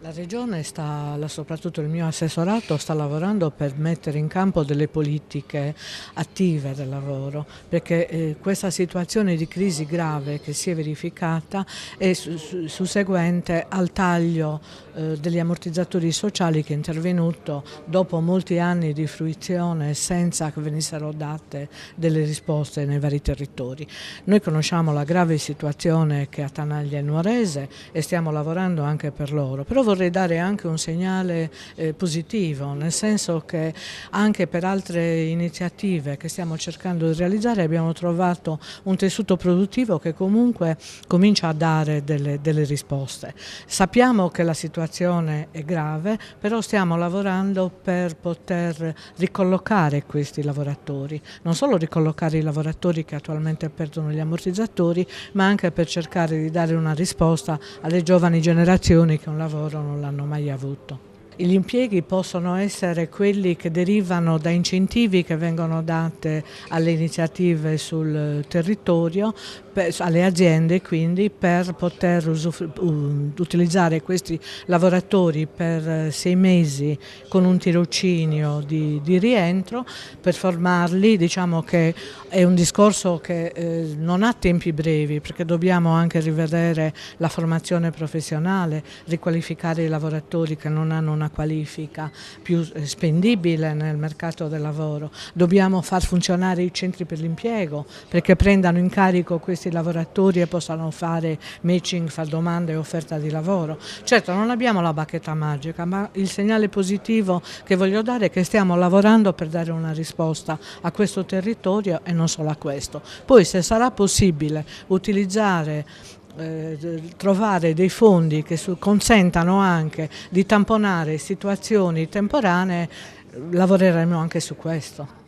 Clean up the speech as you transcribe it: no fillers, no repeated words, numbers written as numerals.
La Regione soprattutto il mio assessorato, sta lavorando per mettere in campo delle politiche attive del lavoro, perché questa situazione di crisi grave che si è verificata è susseguente al taglio degli ammortizzatori sociali che è intervenuto dopo molti anni di fruizione senza che venissero date delle risposte nei vari territori. Noi conosciamo la grave situazione che attanaglia il Nuorese e stiamo lavorando anche per loro, però vorrei dare anche un segnale positivo, nel senso che anche per altre iniziative che stiamo cercando di realizzare abbiamo trovato un tessuto produttivo che comunque comincia a dare delle risposte. Sappiamo che la situazione è grave, però stiamo lavorando per poter ricollocare questi lavoratori, non solo ricollocare i lavoratori che attualmente perdono gli ammortizzatori, ma anche per cercare di dare una risposta alle giovani generazioni che un lavoro non l'hanno mai avuto. Gli impieghi possono essere quelli che derivano da incentivi che vengono date alle iniziative sul territorio, alle aziende quindi, per poter utilizzare questi lavoratori per 6 mesi con un tirocinio di rientro per formarli. Diciamo che è un discorso che non ha tempi brevi, perché dobbiamo anche rivedere la formazione professionale, riqualificare i lavoratori che non hanno una qualifica più spendibile nel mercato del lavoro. Dobbiamo far funzionare i centri per l'impiego perché prendano in carico questi lavoratori e possano fare matching, fare domande e offerta di lavoro. Certo, non abbiamo la bacchetta magica, ma il segnale positivo che voglio dare è che stiamo lavorando per dare una risposta a questo territorio e non solo a questo. Poi, se sarà possibile utilizzare trovare dei fondi che consentano anche di tamponare situazioni temporanee, lavoreremo anche su questo.